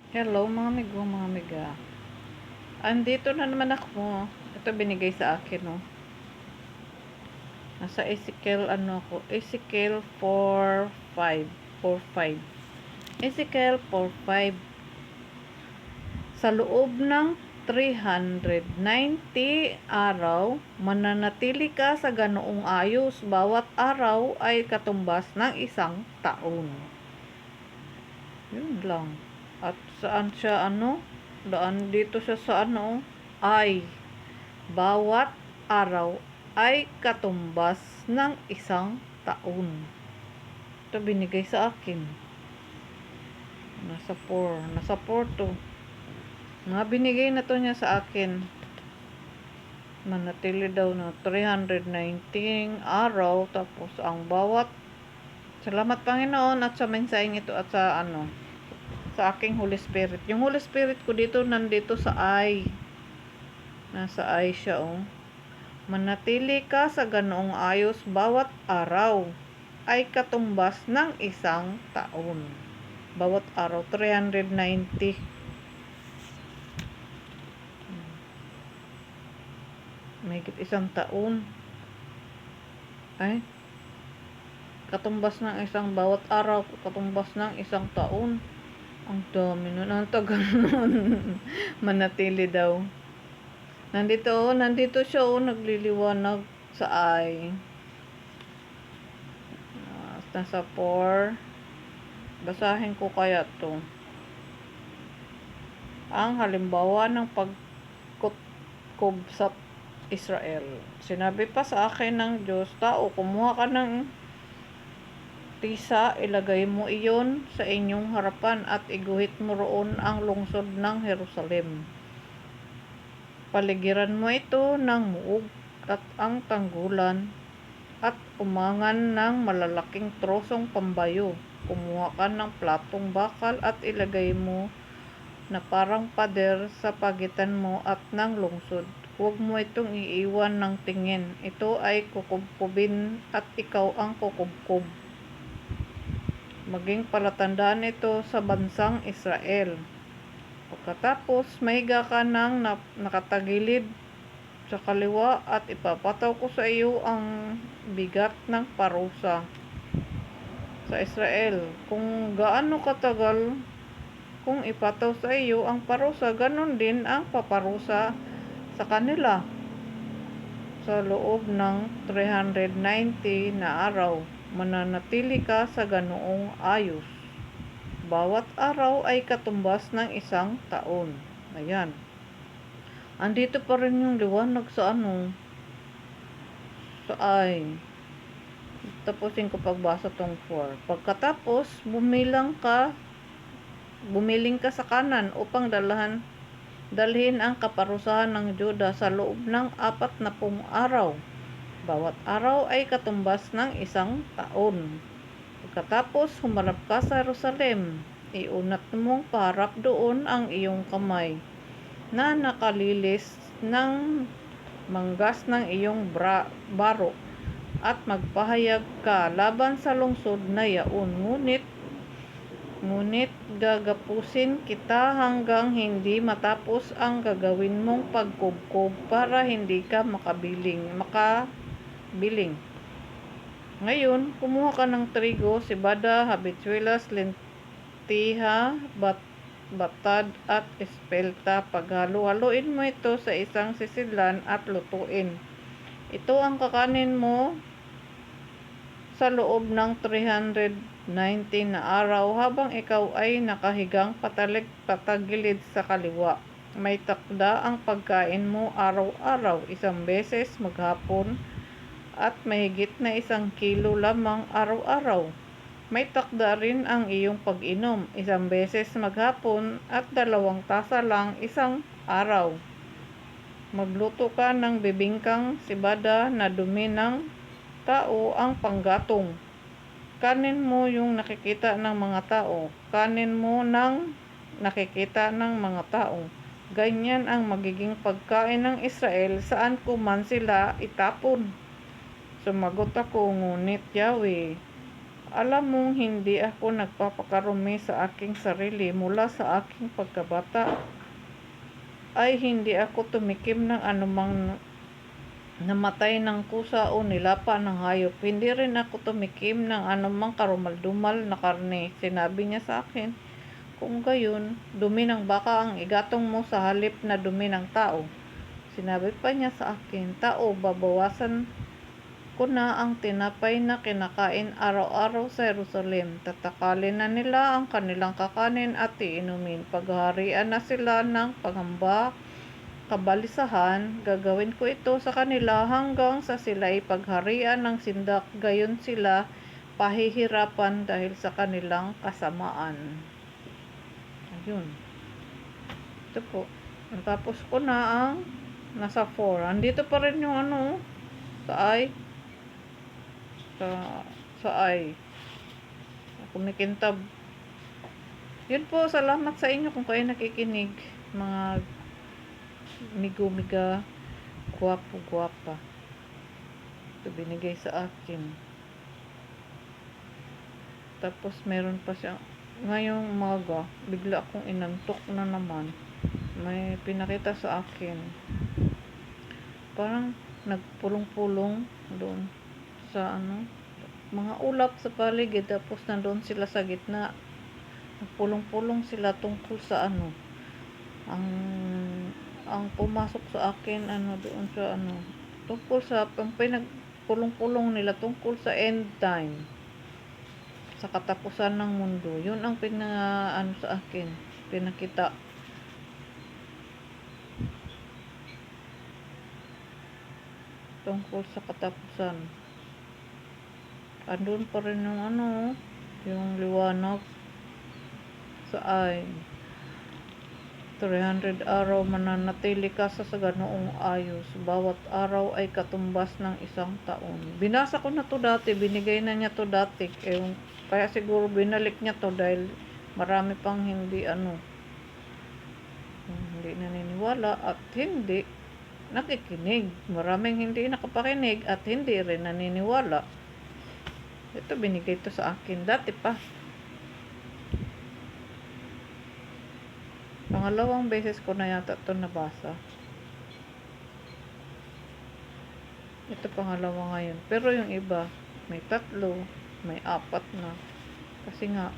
Hello mga amigo, mga amiga. Andito na naman ako. Ito binigay sa akin, no. Nasa Ezekiel, ako, Ezekiel 4:5, 4:5. Ezekiel 4:5. Sa loob ng 390 araw, mananatili ka sa ganoong ayos. Bawat araw ay katumbas ng isang taon. Yun lang. At saan siya, daan dito siya sa ay bawat araw ay katumbas ng isang taon. Ito binigay sa akin. Nasa 4 to. Mga binigay na to niya sa akin. Manatili daw na 319 araw. Tapos ang bawat, salamat Panginoon at sa mensaheng ito at sa sa aking Holy Spirit. Yung Holy Spirit ko dito, nandito sa ay. Nasa ay siya, Manatili ka sa ganoong ayos bawat araw ay katumbas ng isang taon. Bawat araw, 390. Mahigit isang taon. Ay, katumbas ng isang bawat araw, katumbas ng isang taon. Ang dami nun, ang tagal nun. Manatili daw. Nandito siya, nagliliwanag sa ay. Nasa 4. Basahin ko kaya to. Ang halimbawa ng pagkutkob sa Israel. Sinabi pa sa akin ng Diyos, tao, kumuha ka ng tisa, ilagay mo iyon sa inyong harapan at iguhit mo roon ang lungsod ng Jerusalem. Paligiran mo ito ng muog at ang tanggulan at umangan ng malalaking trosong pambayo. Kumuha ka ng platong bakal at ilagay mo na parang pader sa pagitan mo at ng lungsod. Huwag mo itong iiwan ng tingin. Ito ay kukubkubin at ikaw ang kukubkob. Maging palatandaan ito sa bansang Israel. Pagkatapos, mahiga ka ng nakatagilid sa kaliwa at ipapataw ko sa iyo ang bigat ng parusa sa Israel. Kung gaano katagal kung ipataw sa iyo ang parusa, ganon din ang paparusa sa kanila sa loob ng 390 na araw. Mananatili ka sa ganoong ayos. Bawat araw ay katumbas ng isang taon. Ayan. Andito pa rin yung liwanag sa sa ay. Tapusin ko pagbasa tong 4. Pagkatapos, bumiling ka sa kanan upang dalhin ang kaparusahan ng Juda sa loob ng 40 araw. Bawat araw ay katumbas ng isang taon. Pagkatapos, humarap ka sa Jerusalem. Iunat mong paharap doon ang iyong kamay na nakalilis ng manggas ng iyong baro at magpahayag ka laban sa lungsod na yaon. Ngunit gagapusin kita hanggang hindi matapos ang gagawin mong pagkubkob para hindi ka makabiling. Ngayon, kumuha ka ng trigo, sibada, habitsuelas, lentiha, batad at espelta. Paghalo-haloin mo ito sa isang sisidlan at lutuin. Ito ang kakanin mo sa loob ng 319 na araw habang ikaw ay nakahigang patagilid sa kaliwa. May takda ang pagkain mo araw-araw, isang beses maghapon at mahigit na 1 kilo lamang araw-araw. May takda rin ang iyong pag-inom, isang beses maghapon at 2 tasa lang isang araw. Magluto ka ng bibingkang sibada na dumi ng tao ang panggatong. Kanin mo yung nakikita ng mga tao. Kanin mo ng nakikita ng mga tao. Ganyan ang magiging pagkain ng Israel saan ko man sila itapon. Sumagot ako, ngunit Yahweh, Alam mong hindi ako nagpapakarumi sa aking sarili mula sa aking pagkabata, ay hindi ako tumikim ng anumang namatay ng kusa o nilapa ng hayop. Hindi rin ako tumikim ng anumang karumaldumal na karne. Sinabi niya sa akin, kung gayon, dumi ng baka ang igatong mo sa halip na dumi ng tao. Sinabi pa niya sa akin, tao, babawasan ko na ang tinapay na kinakain araw-araw sa Jerusalem. Tatakalin na nila ang kanilang kakanin at iinumin. Paghaharian na sila ng pangamba, kabalisahan. Gagawin ko ito sa kanila hanggang sa sila'y pagharian ng sindak. Gayon sila pahihirapan dahil sa kanilang kasamaan. Ayun. Ito po. Natapos ko na ang nasa 4. Andito pa rin yung sa I. Sa I. Kumikintab. Yun po. Salamat sa inyo kung kayo nakikinig. Mga migo-miga, guwapo-guwapa. Ito binigay sa akin. Tapos meron pa siya. Ngayong umaga, bigla akong inantok na naman. May pinakita sa akin. Parang nagpulong-pulong doon sa mga ulap sa paligid. Tapos nandoon sila sa gitna. Nagpulong-pulong sila tungkol sa ang pumasok sa akin doon sa tungkol sa pinagpulong-pulong nila tungkol sa end time, sa katapusan ng mundo. Yun ang sa akin pinakita. Tungkol sa katapusan. Andun pa rin yung yung liwanag sa ay 300 araw mananatili ka sa ganoong ayos. Bawat araw ay katumbas ng isang taon. Binasa ko na to dati. Binigay na niya to dati. Kaya siguro binalik niya to dahil marami pang hindi hindi naniniwala at hindi nakikinig. Maraming hindi nakapakinig at hindi rin naniniwala. Ito binigay to sa akin dati pa. Pangalawang beses ko na yata ito nabasa. Ito pangalawa ngayon. Pero yung iba, may 3, may 4 na. Kasi nga,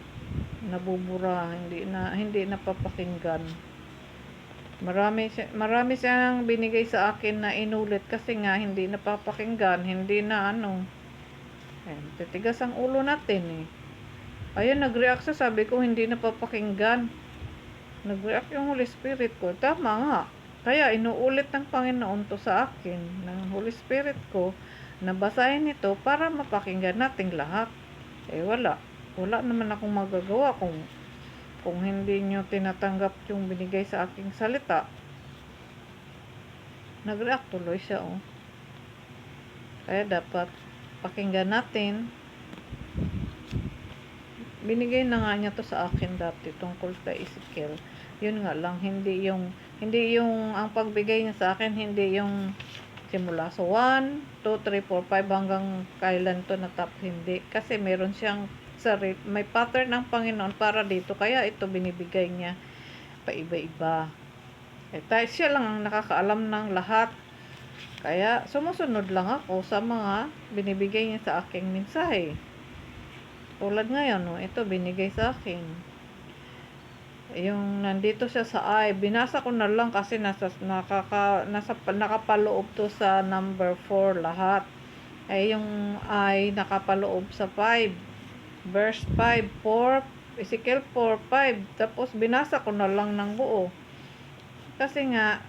nabubura, hindi napapakinggan. Marami siyang binigay sa akin na inulit kasi nga hindi napapakinggan, hindi na Ayan, titigas ang ulo natin Ayun, nag-react sabi ko hindi napapakinggan. Nag-react yung Holy Spirit ko. Tama nga. Kaya inuulit ng Panginoon to sa akin, ng Holy Spirit ko, na basahin ito para mapakinggan nating lahat. Wala. Wala naman akong magagawa kung hindi nyo tinatanggap yung binigay sa aking salita. Nag-react tuloy siya Kaya dapat pakinggan natin. Binigay na nga niya to sa akin dati tungkol kay Ezekiel. Yun nga lang, hindi yung ang pagbigay niya sa akin, hindi yung simula sa 1, 2, 3, 4, 5 hanggang kailan to natap, hindi. Kasi meron siyang may pattern ng Panginoon para dito. Kaya ito binibigay niya pa iba-iba. Siya lang ang nakakaalam ng lahat. Kaya sumusunod lang ako sa mga binibigay niya sa aking mensahe. Tulad ngayon, ito binigay sa akin. Yung nandito siya sa I, binasa ko na lang kasi nakapaloob to sa number 4 lahat. Yung I nakapaloob sa 5. Verse 5, 4, Ezekiel 4, 5. Tapos binasa ko na lang ng buo. Kasi nga,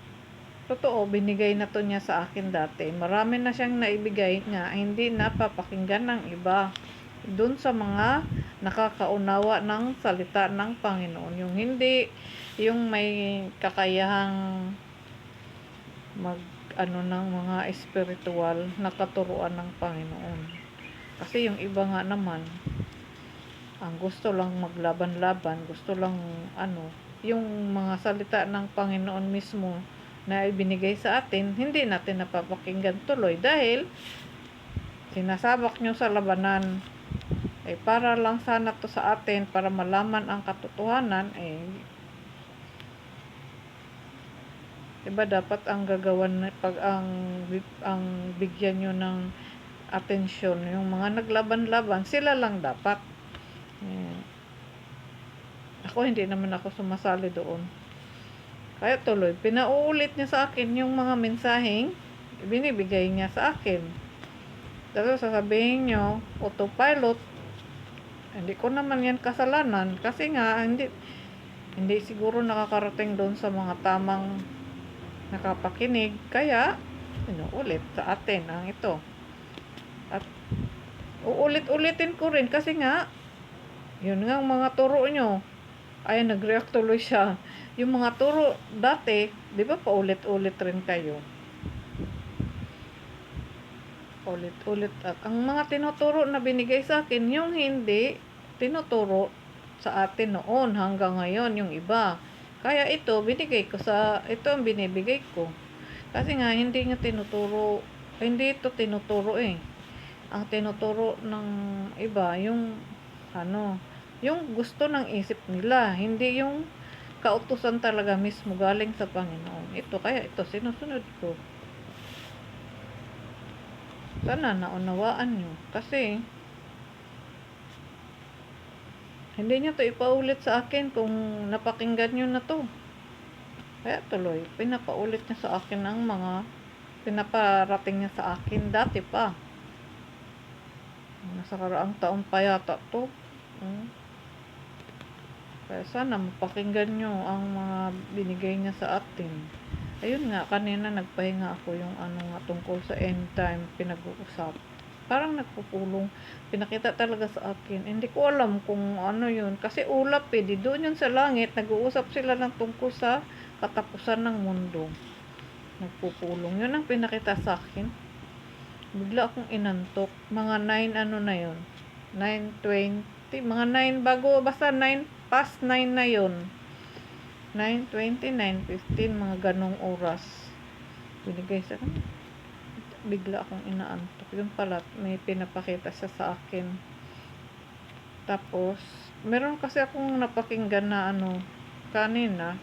totoo, binigay na to niya sa akin dati. Marami na siyang naibigay nga, hindi napapakinggan ng iba. Doon sa mga nakakaunawa ng salita ng Panginoon. Yung hindi, yung may kakayahang ng mga espiritual na katuruan ng Panginoon. Kasi yung iba nga naman, ang gusto lang maglaban-laban, gusto lang yung mga salita ng Panginoon mismo na ibinigay sa atin, hindi natin napapakinggan tuloy dahil sinasabak nyo sa labanan para lang sana to sa atin, para malaman ang katotohanan, diba dapat ang gagawan pag ang bigyan nyo ng atensyon yung mga naglaban-laban, sila lang dapat. Ako hindi naman ako sumasali doon. Kaya tuloy, pinauulit niya sa akin yung mga mensaheng binibigay niya sa akin. Tapos sasabihin nyo, autopilot, hindi ko naman yan kasalanan kasi nga hindi siguro nakakarating doon sa mga tamang nakapakinig, kaya inuulit sa atin ang ito. At uulit-ulitin ko rin kasi nga yun nga ang mga turo nyo ay nag-react tuloy siya. Yung mga turo dati, di ba paulit-ulit rin kayo? Ulit-ulit. At ang mga tinuturo na binigay sa akin, yung hindi tinuturo sa atin noon hanggang ngayon, yung iba. Kaya ito, ito ang binibigay ko. Kasi nga, hindi ito tinuturo Ang tinuturo ng iba, yung gusto ng isip nila, hindi yung kautusan talaga mismo galing sa Panginoon. Kaya ito, sinusunod ko. Sana naunawaan nyo. Kasi, hindi nyo to ipaulit sa akin kung napakinggan nyo na to. Kaya tuloy, pinapaulit niya sa akin ang mga pinaparating niya sa akin dati pa. Nasa karaang taon pa yata to. Kaya sana mapakinggan nyo ang mga binigay niya sa atin. Ayun nga, kanina nagpahinga ako yung tungkol sa end time pinag-uusap. Parang nagpupulong, pinakita talaga sa akin. Hindi ko alam kung ano yun. Kasi ulap di doon yun sa langit, nag-uusap sila ng tungkol sa katapusan ng mundo. Nagpupulong. Yun ang pinakita sa akin. Bigla akong inantok. Mga 9 na yun. 9:20. Mga 9 bago, basta 9 past 9 na yun. 9:20, 9:15, mga ganong oras. Binigay sa akin. Bigla akong inaantok. Yung pala, may pinapakita siya sa akin. Tapos, meron kasi akong napakinggan na kanina,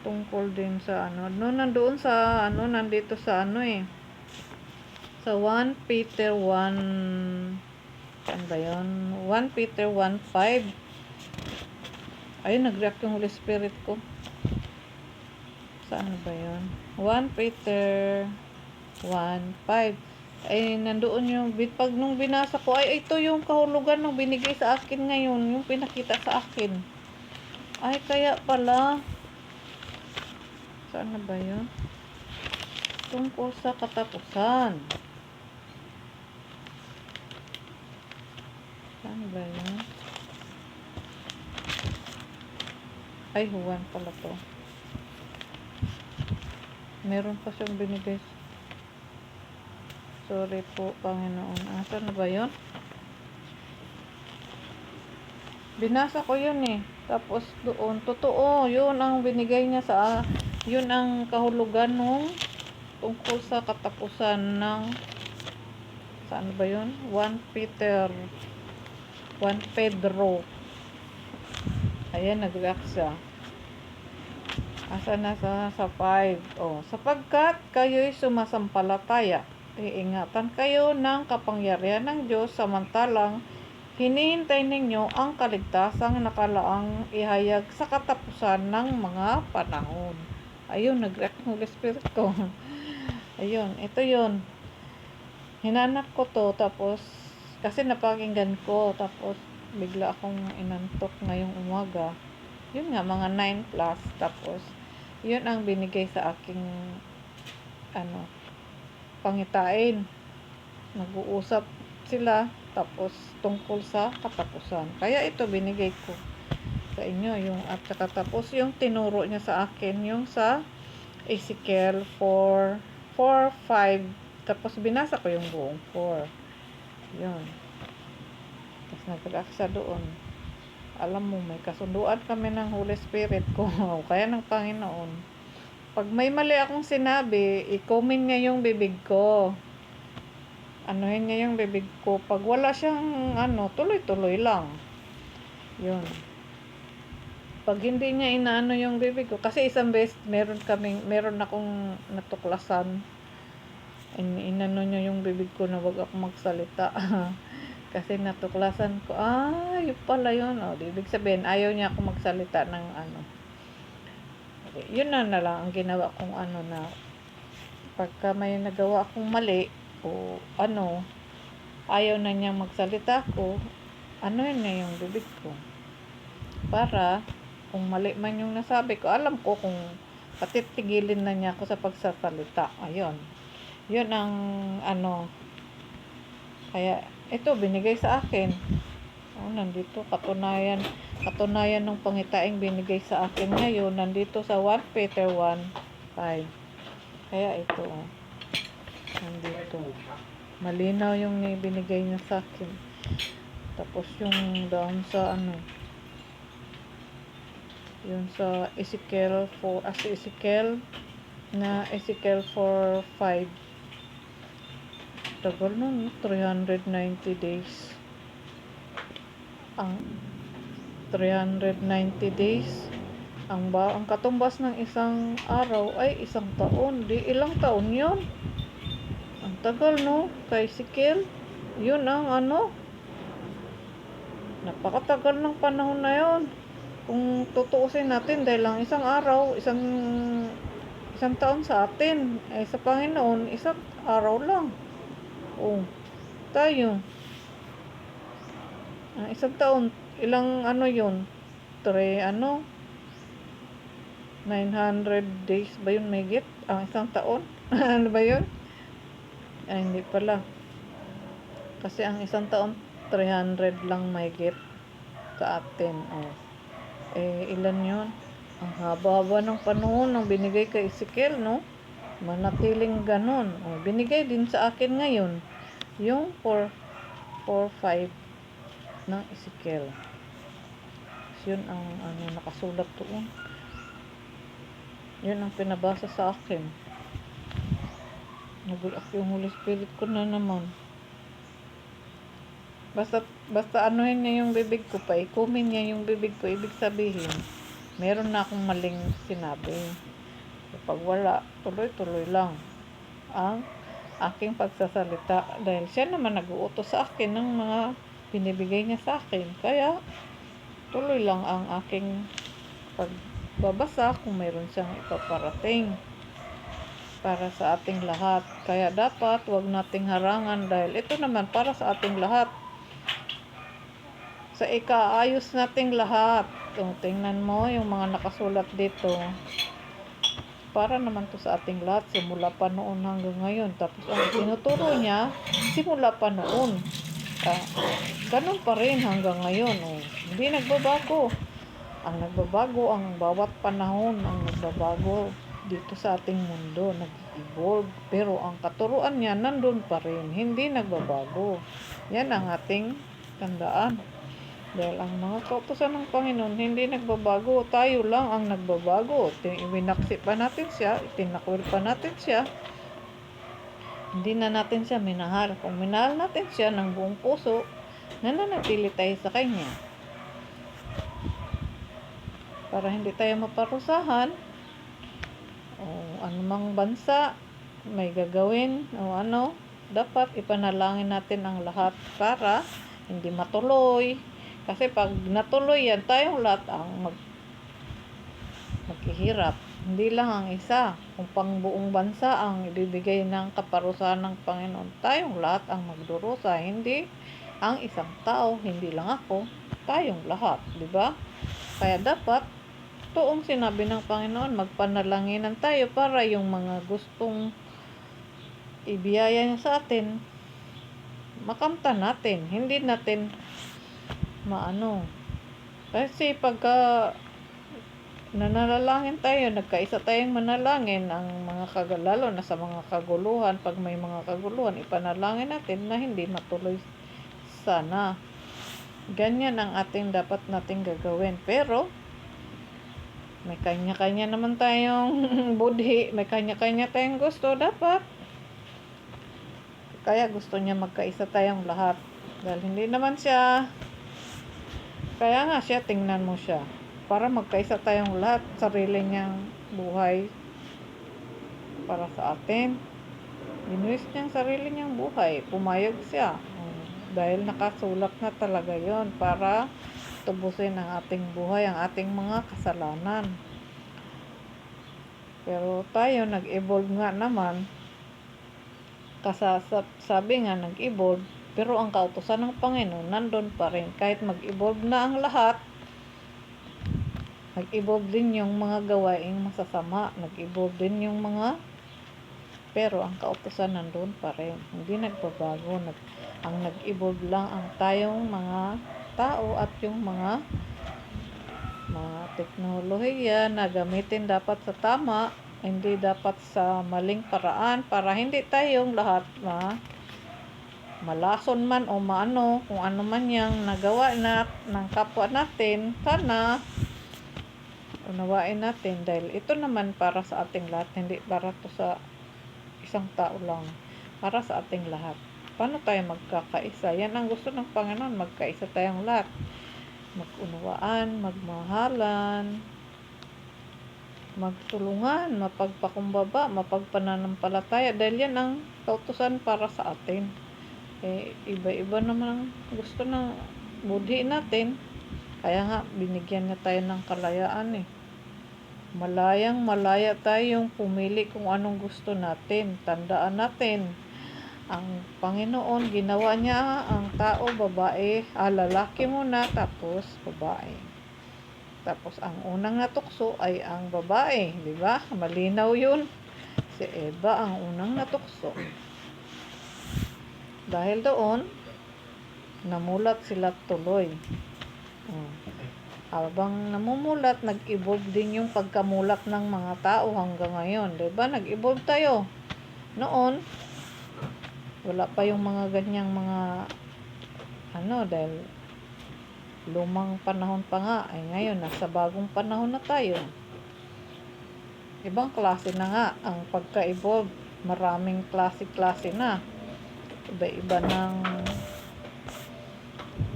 tungkol din sa nandoon sa nandito sa sa 1 Peter 1, saan ba yun? 1 Peter 1:5. Ayun, nag-react yung Holy Spirit ko. Saan ba yun? 1 Peter 1:5. Ay, nandoon yung, pag nung binasa ko, ito yung kahulugan ng binigay sa akin ngayon, yung pinakita sa akin. Ay, kaya pala. Saan na ba yun? Tungkol sa katapusan. Saan ba yun? Ay, Juan pala to. Meron pa siyang binigay. Sorry po, Panginoon. Saan na ba yun? Binasa ko yun Tapos doon, totoo, yun ang binigay niya yun ang kahulugan nung tungkol sa katapusan ng, saan ba yun? 1 Pedro. Ayan, nag-react siya. Asa na sa 5. Sapagkat kayo'y sumasampalataya, iingatan kayo ng kapangyarihan ng Diyos samantalang hinihintay ninyo ang kaligtasang nakalaang ihayag sa katapusan ng mga panahon. Ayun, nag-react ng Holy Spirit ko. Ayun, ito yun. Hinanap ko to, tapos, kasi napakinggan ko, tapos, bigla akong inantok ngayong umaga. Yun nga, mga 9 plus, tapos, yun ang binigay sa aking, pangitain. Nag-uusap sila, tapos, tungkol sa katapusan. Kaya ito, binigay ko sa inyo, at tapos, yung tinuro niya sa akin, yung sa Ezekiel 4:5, tapos, binasa ko yung buong 4. Yun. Tapos nag-react doon. Alam mo, may kasunduan kami ng Holy Spirit ko. Kaya ng Panginoon. Pag may mali akong sinabi, i-comment niya yung bibig ko. anuhin niya yung bibig ko. Pag wala siyang tuloy-tuloy lang. Yun. Pag hindi niya inaano yung bibig ko, kasi isang beses meron akong natuklasan. Inano niya yung bibig ko na wag ako magsalita. Kasi natuklasan ko, yun pala yun. Ibig sabihin, ayaw niya ako magsalita ng ano. Yun na lang ang ginawa kong na pagka may nagawa akong mali o ayaw na niya magsalita ko, yun na yung bibig ko. Para kung mali man yung nasabi ko, alam ko kung patitigilin na niya ako sa pagsasalita. Ayun. Yun ang kaya ito binigay sa akin. Nandito katunayan ng pangitaing binigay sa akin ngayon. Nandito sa 1 Peter 1:5. Kaya ito nandito. Malinaw yung binigay niya sa akin. Tapos yung doon sa yun sa Ezekiel 4:5. Tagal nun, 390 days. Ang 390 days, ang katumbas ng isang araw ay isang taon. Di ilang taon yun? Ang tagal, no? Kay Ezekiel, yun ang napakatagal ng panahon na yun. Kung tutuusin natin, dahil lang isang araw, isang taon sa atin, ay sa Panginoon, isang araw lang. Tayo. Isang taon, ilang yun? 900 days ba yun may git? Ang isang taon? Ano ba yun? Hindi pala. Kasi ang isang taon, 300 lang may git sa atin. Ilan yun? Ang haba-haba ng panahon ng binigay kay Ezekiel, no? Manatiling ganon. Binigay din sa akin ngayon yung 4:5 ng Ezekiel. Yun ang nakasulat doon. Yun ang pinabasa sa akin. Nagulak yung Holy Spirit ko na naman. Basta anuhin niya yung bibig ko, paikumin niya yung bibig ko, ibig sabihin meron na akong maling sinabi. Pag wala, tuloy-tuloy lang ang aking pagsasalita dahil siya naman nag-uutos sa akin ng mga binibigay niya sa akin. Kaya tuloy lang ang aking pagbabasa kung mayroon siyang ipaparating para sa ating lahat. Kaya dapat wag nating harangan dahil ito naman para sa ating lahat. Sa ikaayos nating lahat. Tingnan mo yung mga nakasulat dito. Para naman to sa ating lahat, simula pa noon hanggang ngayon. Tapos ang tinuturo niya, simula pa noon. Ganun pa rin hanggang ngayon. Hindi nagbabago. Ang nagbabago, ang bawat panahon, ang nagbabago dito sa ating mundo, nag-evolve. Pero ang katuruan niya, nandun pa rin. Hindi nagbabago. Yan ang ating tandaan. Dahil ang mga kautusan ng Panginoon hindi nagbabago, tayo lang ang nagbabago. Winaksi pa natin siya, itinakwil pa natin siya, hindi na natin siya minahal. Kung minahal natin siya ng buong puso, nananatili tayo sa Kanya. Para hindi tayo maparusahan, o anumang bansa may gagawin, dapat ipanalangin natin ang lahat para hindi matuloy. Kasi pag natuloy yan, tayong lahat ang maghihirap. Hindi lang ang isa. Kung pang buong bansa ang ibibigay ng kaparusahan ng Panginoon, tayong lahat ang magdurusa. Hindi ang isang tao, hindi lang ako, tayong lahat. Diba? Kaya dapat, toong sinabi ng Panginoon, magpanalanginan tayo para yung mga gustong ibiyaya niya sa atin, makamtan natin. Hindi natin kasi pagka nanalangin tayo, nagkaisa tayong manalangin, ang lalo na sa mga kaguluhan, pag may mga kaguluhan, ipanalangin natin na hindi matuloy sana. Ganyan ang dapat nating gagawin. Pero may kanya-kanya naman tayong budhi, may kanya-kanya tayong gusto. Dapat Kaya gusto niya magkaisa tayong lahat. Dahil hindi naman siya, kaya nga siya, tingnan mo siya. Para magkaisa tayong lahat, sarili niyang buhay para sa atin. Binuwis niyang sarili niyang buhay. Pumayag siya. Dahil nakasulat na talaga yon para tubusin ang ating buhay, ang ating mga kasalanan. Pero tayo, nag-evolve nga naman. Sabi nga, nag-evolve. Pero ang kautusan ng Panginoon, nandun pa rin. Kahit mag-evolve na ang lahat, nag-evolve din yung mga gawaing masasama. Nag-evolve din yung mga, pero ang kautusan nandun pa rin. Hindi nagbabago. Ang nag-evolve lang ang tayong mga tao at yung mga teknolohiya na gamitin dapat sa tama, hindi dapat sa maling paraan, para hindi tayong lahat malason man o maano, kung ano man yung nagawa ng kapwa natin. Sana unawain natin, dahil ito naman para sa ating lahat, hindi para to sa isang tao lang, para sa ating lahat. Paano tayo magkakaisa? Yan ang gusto ng Panginoon, magkaisa tayong lahat, mag-unawaan, magmahalan, magtulungan, mapagpakumbaba, mapagpananampalataya, dahil yan ang kautusan para sa atin. Iba-iba naman ang gusto ng budhi natin. Kaya nga, binigyan niya tayo ng kalayaan. Malayang malaya tayong pumili kung anong gusto natin. Tandaan natin, ang Panginoon, ginawa niya ang tao babae, lalaki muna, tapos babae. Tapos ang unang natukso ay ang babae, di ba? Malinaw 'yun. Si Eva ang unang natukso. Dahil doon, namulat sila tuloy. Habang namumulat, nag-evolve din yung pagkamulat ng mga tao hanggang ngayon. Di ba? Nag-evolve tayo. Noon, wala pa yung mga ganyang mga dahil lumang panahon pa nga. Ngayon, nasa bagong panahon na tayo. Ibang klase na nga ang pagka-evolve. Maraming klase-klase na. Iba-iba ng...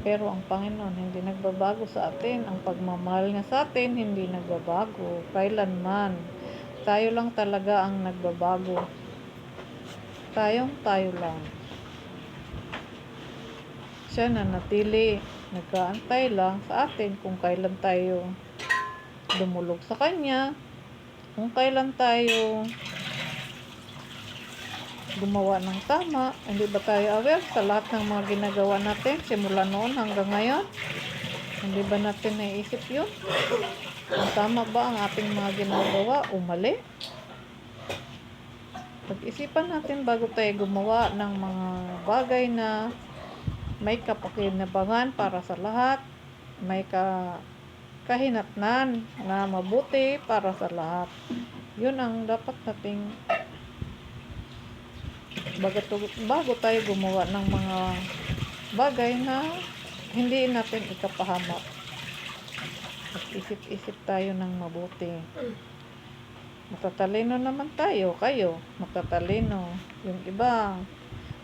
Pero ang Panginoon hindi nagbabago sa atin. Ang pagmamahal niya sa atin hindi nagbabago. Kailanman. Tayo lang talaga ang nagbabago. Tayo lang. Siya na natili, nag-aantay lang sa atin kung kailan tayo dumulog sa Kanya, kung kailan tayo gumawa ng tama. Hindi ba tayo aware sa lahat ng mga ginagawa natin simula noon hanggang ngayon? Hindi ba natin naisip yun? Kung tama ba ang ating mga ginagawa o mali? Pag-isipan natin bago tayo gumawa ng mga bagay na may kapakinabangan para sa lahat, may kahinatnan na mabuti para sa lahat. Yun ang dapat nating bago tayo gumawa ng mga bagay na hindi natin ikapahamak. Mag-isip-isip tayo ng mabuti. Matatalino naman tayo, kayo, matatalino. Yung iba,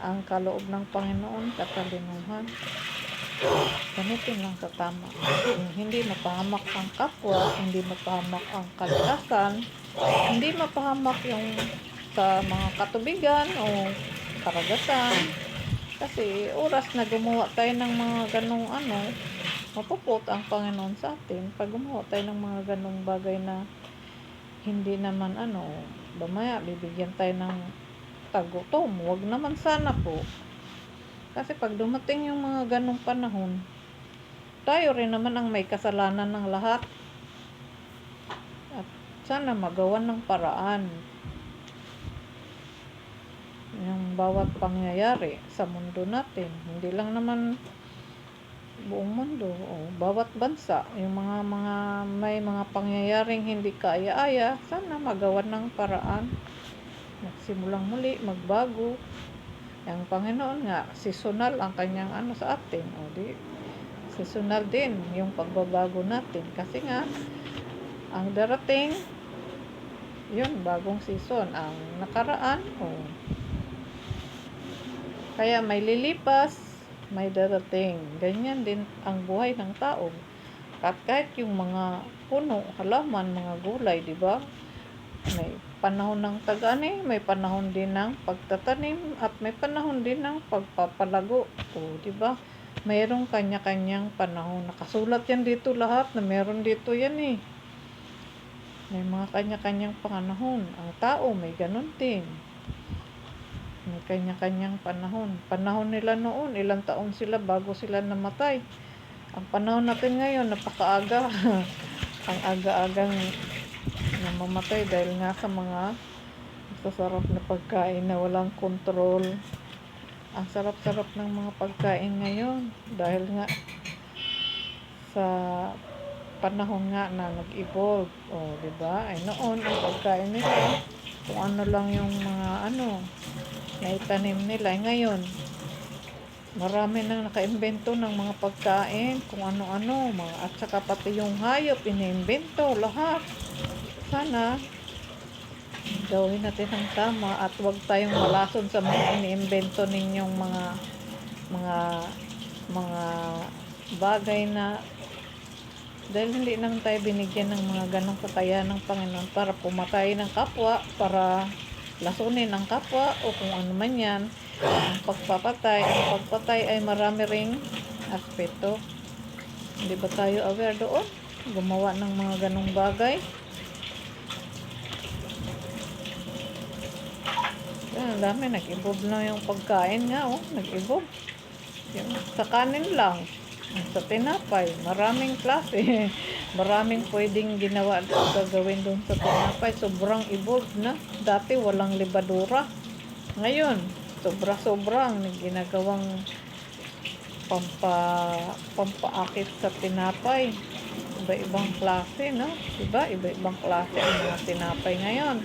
ang kaloob ng Panginoon, katalinuhan. Gamitin lang sa tama. Hindi mapahamak ang kapwa, hindi mapahamak ang kalikasan, hindi mapahamak yung sa mga katubigan o karagatan. Kasi oras na gumawa tayo ng mga ganong mapuput ang Panginoon sa atin pag gumawa tayo ng mga ganong bagay na hindi naman bamaya bibigyan tayo ng tagutom. Huwag naman sana po. Kasi pag dumating yung mga ganong panahon, tayo rin naman ang may kasalanan ng lahat. At sana magawan ng paraan yung bawat pangyayari sa mundo natin. Hindi lang naman buong mundo, bawat bansa, yung mga may mga pangyayaring hindi kaaya-aya, sana magawan ng paraan. Magsimulang muli, magbago. Ang Panginoon nga, seasonal ang kanyang sa atin. Seasonal din yung pagbabago natin. Kasi nga, ang darating, yun, bagong season. Ang nakaraan, Kaya may lilipas, may darating. Ganyan din ang buhay ng tao. At kahit yung mga puno, halaman, mga gulay, di ba? May panahon ng tag-ani, may panahon din ng pagtatanim, at may panahon din ng pagpapalago. O, di ba? Mayroong kanya-kanyang panahon. Nakasulat yan dito lahat na meron dito yan eh. May mga kanya-kanyang panahon. Ang tao may ganun din. May kanya-kanyang panahon. Panahon nila noon, ilang taon sila bago sila namatay. Ang panahon natin ngayon, napakaaga. Ang aga-agang namamatay dahil nga sa mga masasarap na pagkain na walang kontrol. Ang sarap-sarap ng mga pagkain ngayon dahil nga sa panahon nga na nag-evolve. O, di ba? Ay noon, ang pagkain nila, kung ano lang yung mga naitanim nila. Ngayon, marami nang nakaimbento ng mga pagkain, kung ano-ano, at saka pati yung hayop, iniimbento, lahat. Sana, gawin natin ang tama at huwag tayong malason sa mga iniimbento ninyong mga bagay na dahil hindi naman tayo binigyan ng mga ganong kakayahan ng Panginoon para pumatay ng kapwa, para lasunin ang kapwa o kung ano man yan. Ang pagpatay ay marami ring aspeto. Hindi ba tayo aware doon? Gumawa ng mga ganong bagay. Ang dami, nag-evolve na yung pagkain nga, nag-evolve. Yung sa kanin lang, sa tinapay, maraming klase. Maraming pwedeng ginawa at gagawin doon sa tinapay. Sobrang evolved na. Dati walang libadura. Ngayon, sobra-sobrang ginagawang pampaakit sa tinapay. Iba-ibang klase, no? Diba? Iba-ibang klase ang mga tinapay ngayon.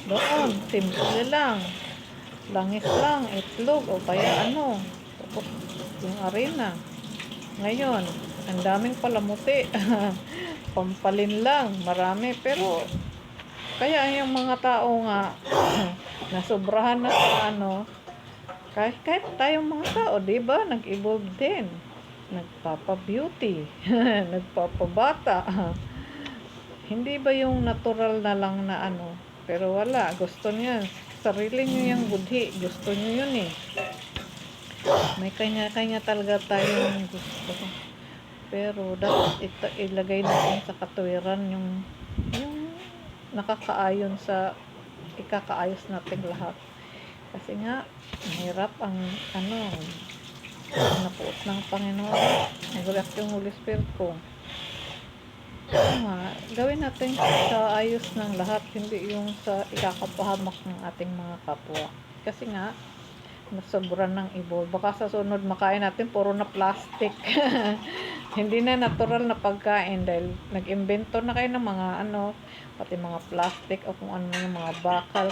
Doon, simple lang. Langis lang, itlog, o kaya tapos yung arena. Ngayon, ang daming palamuti. Pampalin lang, marami. Pero, kaya yung mga tao nga, nasobrahan na sa kahit tayong mga tao, diba? Nag-evolve din. Nagpapa-beauty. Nagpapabata. Hindi ba yung natural na lang na pero wala, gusto niya. Sarili niyo yung budhi. Gusto niyo yun eh. May kanya-kanya talaga tayong gusto. Pero dapat ilagay natin sa katuwiran yung nakakaayon sa ikakaayos natin lahat. Kasi nga, mahirap ang napuot ng Panginoon. Nag-react yung Holy Spirit ko. Gawin natin sa ayos ng lahat, hindi yung sa ikakapahamak ng ating mga kapwa. Kasi nga, nasobra ng evolve. Baka sa sunod makain natin puro na plastic. Hindi na natural na pagkain dahil nag-imbento na kayo ng mga pati mga plastic o kung ano yung mga bakal.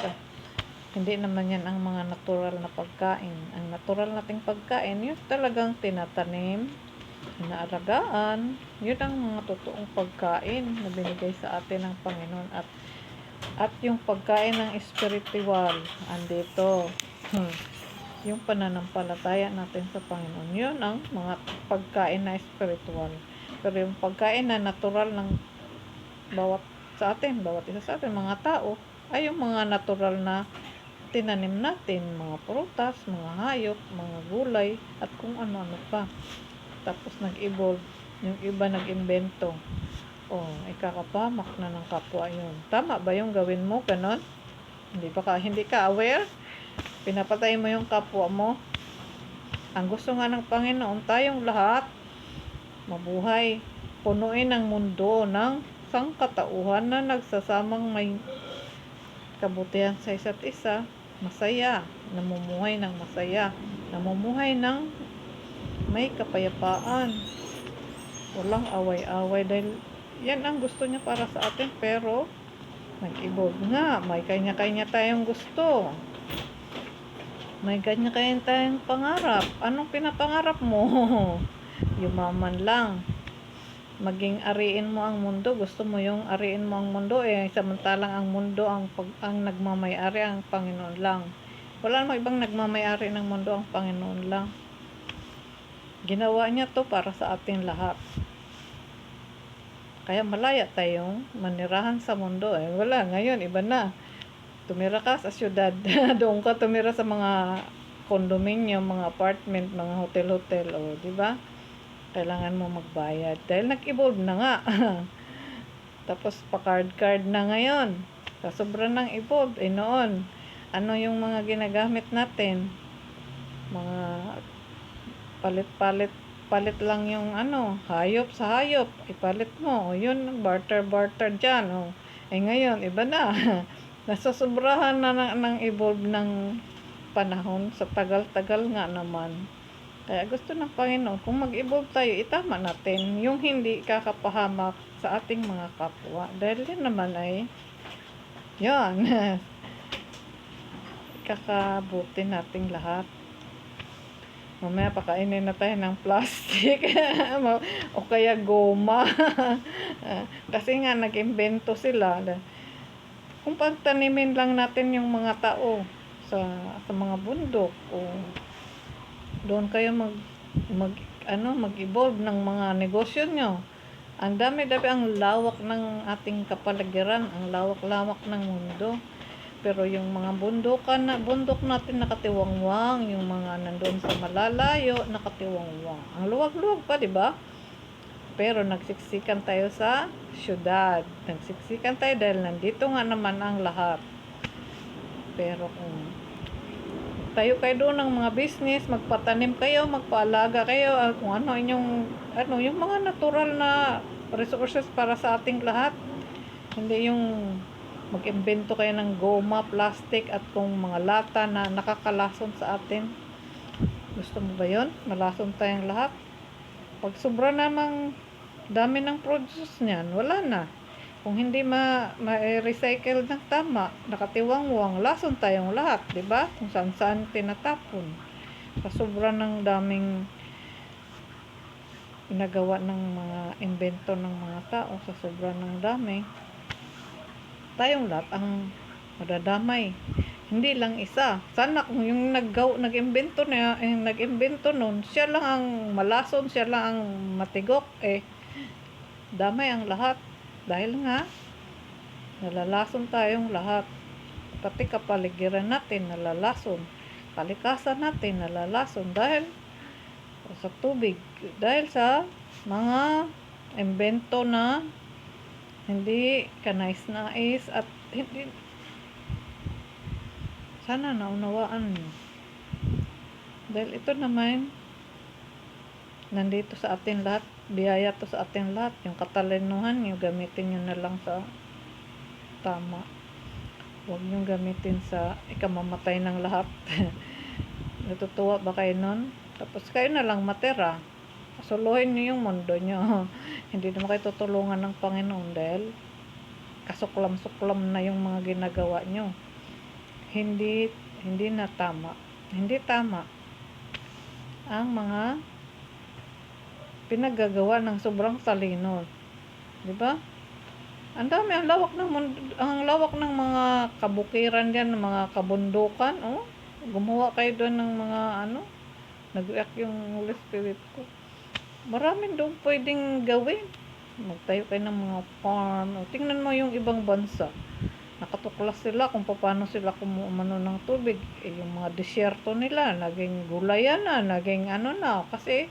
Hindi naman yan ang mga natural na pagkain. Ang natural nating pagkain, yun talagang tinatanim, inaalagaan. Yun ang mga totoong pagkain na binigay sa atin ng Panginoon. At yung pagkain ng spiritual, andito. Yung pananampalataya natin sa Panginoon. Yun ang mga pagkain na spiritual. Pero yung pagkain na natural ng bawat isa sa atin, mga tao, ay yung mga natural na tinanim natin, mga prutas, mga hayop, mga gulay, at kung ano-ano pa. Tapos nag-evolve, yung iba nag-invento. Ikakapamak na ng kapwa yun. Tama ba yung gawin mo, ganon? Hindi ka aware? Pinapatay mo yung kapwa mo. Ang gusto nga ng Panginoon, tayong lahat mabuhay. Punuin ang mundo ng sangkatauhan na nagsasamang may kabutihan sa isa't isa. Masaya. Namumuhay ng masaya. Namumuhay ng may kapayapaan. Walang away-away dahil yan ang gusto niya para sa atin. Pero nag-evolve nga. May kanya-kanya tayong gusto. May kanya-kanya tayong pangarap. Anong pinapangarap mo? Yumaman lang. Maging ariin mo ang mundo. Gusto mo yung ariin mo ang mundo samantalang ang mundo ang nagmamay-ari ang Panginoon lang. Wala namang ibang nagmamayari ng mundo, ang Panginoon lang. Ginawa niya to para sa ating lahat. Kaya malaya tayong manirahan sa mundo. Wala, ngayon, iba na. Tumira ka sa syudad. Doon ka tumira sa mga condominium, mga apartment, mga hotel-hotel. Di ba? Kailangan mo magbayad. Dahil nag-evolve na nga. Tapos, pa-card-card na ngayon. Sa sobra ng evolve. Noon, ano yung mga ginagamit natin? Mga palit lang yung hayop sa hayop. Ipalit mo. Yun, barter dyan. Ngayon, iba na. Nasasobrahan na ng evolve ng panahon. Sa tagal-tagal nga naman. Kaya gusto ng Panginoon, kung mag-evolve tayo, itama natin yung hindi kakapahamak sa ating mga kapwa. Dahil yan naman ay, yan, kakabuti nating lahat. Mamaya pakainin na tayo ng plastic o kaya goma. Kasi nga nag-imbento sila. Kung pagtanimin lang natin yung mga tao sa mga bundok o doon kayo mag-evolve ng mga negosyo nyo. Ang dami-dami, ang lawak ng ating kapaligiran, ang lawak-lawak ng mundo. Pero yung mga bundok natin nakatiwangwang, yung mga nandoon sa malalayo, nakatiwangwang. Ang luwag-luwag pa, di ba? Pero nagsiksikan tayo sa syudad. Nagsiksikan tayo dahil nandito nga naman ang lahat. Pero kung tayo kayo doon ng mga business, magpatanim kayo, magpaalaga kayo, kung ano yung mga natural na resources para sa ating lahat. Hindi yung mag-imbento kayo ng goma, plastic, at kung mga lata na nakakalason sa atin. Gusto mo ba yun? Malason tayong lahat. Pag sobra namang dami ng produce niyan, wala na. Kung hindi ma-recycle ng tama, nakatiwangwang, lason tayong lahat, di ba? Kung saan-saan tinatapon. Sa sobra ng daming ginagawa ng mga invento ng mga tao, sa sobra ng dami, tayong lahat ang madadamay. Hindi lang isa. Sana kung yung nag-imbento nun, siya lang ang malason, siya lang ang matigok, damay ang lahat. Dahil nga, nalalason tayong lahat. Pati kapaligiran natin, nalalason. Kalikasan natin, nalalason. Dahil sa tubig. Dahil sa mga imbento na hindi kanais-nais at hindi. Sana naunawaan niyo. Dahil ito naman, nandito sa atin lahat. Biyaya to sa ating lahat. Yung katalinuhan nyo, gamitin nyo na lang sa tama. Huwag nyo gamitin sa ikamamatay ng lahat. Natutuwa ba kayo nun? Tapos kayo na lang matira. Suluhin nyo yung mundo nyo. Hindi naman kayo tutulungan ng Panginoon dahil kasuklam-suklam na yung mga ginagawa nyo. Hindi na tama. Hindi tama ang mga pinaggagawa ng sobrang talino. 'Di ba? Ang dami, ang lawak ng mga kabukiran diyan, mga kabundukan, gumawa kayo doon ng mga nag-react yung Holy Spirit ko. Maraming doon pwedeng gawin. Magtayo kayo ng mga farm. Tingnan mo yung ibang bansa. Nakatuklas sila kung paano sila kumano ng tubig. Yung mga disyerto nila, naging gulayan na, naging kasi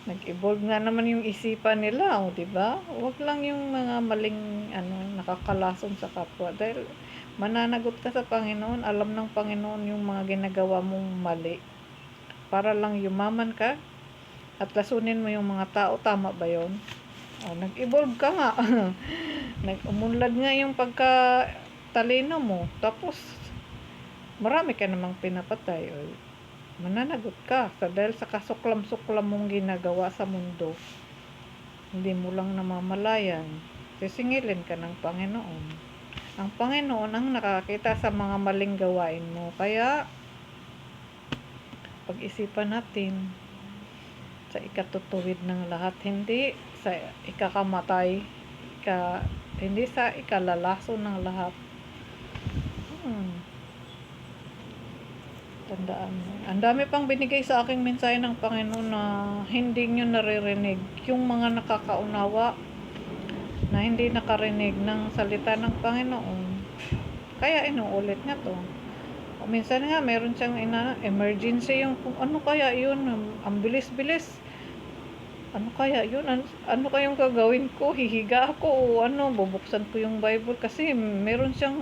nag-evolve nga naman yung isipan nila, di ba? Huwag lang yung mga maling nakakalason sa kapwa dahil mananagot ka sa Panginoon, alam ng Panginoon yung mga ginagawa mong mali. Para lang yumaman ka at lasunin mo yung mga tao, tama ba 'yon? Nag-evolve ka nga. Nag-umunlad nga yung pagka-talino mo. Tapos marami ka namang pinapatay. Mananagot ka dahil sa kasuklam-suklam mong ginagawa sa mundo. Hindi mo lang namamalayan. Sisingilin ka ng Panginoon. Ang Panginoon ang nakakita sa mga maling gawain mo. Kaya pag-isipan natin sa ikatutuwid ng lahat, hindi sa ikakamatay, hindi sa ikalalaso ng lahat. Tandaan mo. Ang dami pang binigay sa aking mensahe ng Panginoon na hindi nyo naririnig. Yung mga nakakaunawa na hindi nakarinig ng salita ng Panginoon. Kaya inuulit niya to. O minsan nga, meron siyang emergency yung kung ano kaya yun. Ang bilis-bilis. Ano kaya yun? Ano kayong gagawin ko? Hihiga ako o ano? Bubuksan ko yung Bible. Kasi meron siyang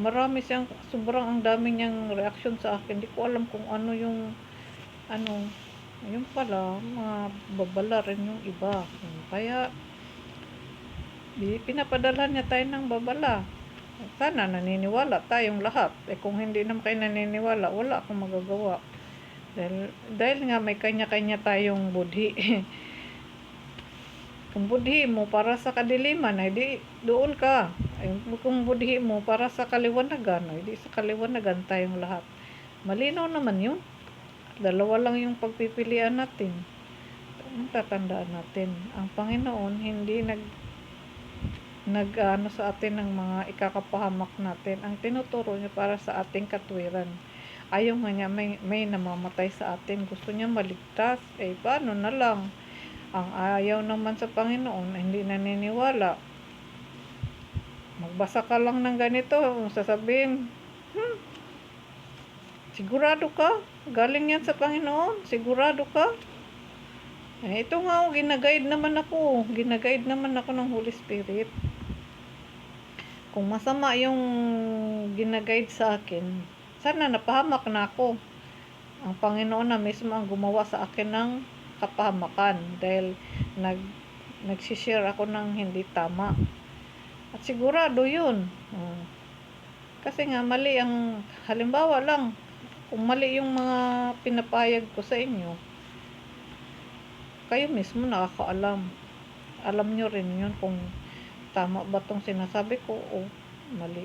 marami siyang sobrang ang dami niyang reaction sa akin. Hindi ko alam kung ano yung ano, yung pala mga babala rin yung iba. Kaya pinapadala niya tayo ng babala. Sana naniniwala tayong lahat. Kung hindi naman kayo naniniwala, wala akong magagawa. Dahil nga may kanya-kanya tayong budhi. Kung budhi mo para sa kadiliman, ay di doon ka. Ay, kung budhi mo para sa kaliwanagan, ay di sa kaliwanagan tayong lahat. Malinaw naman yun. Dalawa lang yung pagpipilian natin. Tatandaan natin, ang Panginoon hindi nag sa atin ng mga ikakapahamak natin. Ang tinuturo niya para sa ating katwiran. Ayaw nga niya may namamatay sa atin. Gusto niya maligtas. Paano na lang? Ang ayaw naman sa Panginoon, hindi naniniwala. Magbasa ka lang ng ganito, sasabihin, sigurado ka? Galing yan sa Panginoon? Sigurado ka? Ito nga, ginaguide naman ako. Ginaguide naman ako ng Holy Spirit. Kung masama yung ginaguide sa akin, sana napahamak na ako. Ang Panginoon na mismo ang gumawa sa akin ng kapahamakan dahil nagsishare ako ng hindi tama. At sigurado yun. Kasi nga mali ang, halimbawa lang, kung mali yung mga pinapayag ko sa inyo, kayo mismo nakakaalam. Alam nyo rin yun kung tama ba tong sinasabi ko o mali.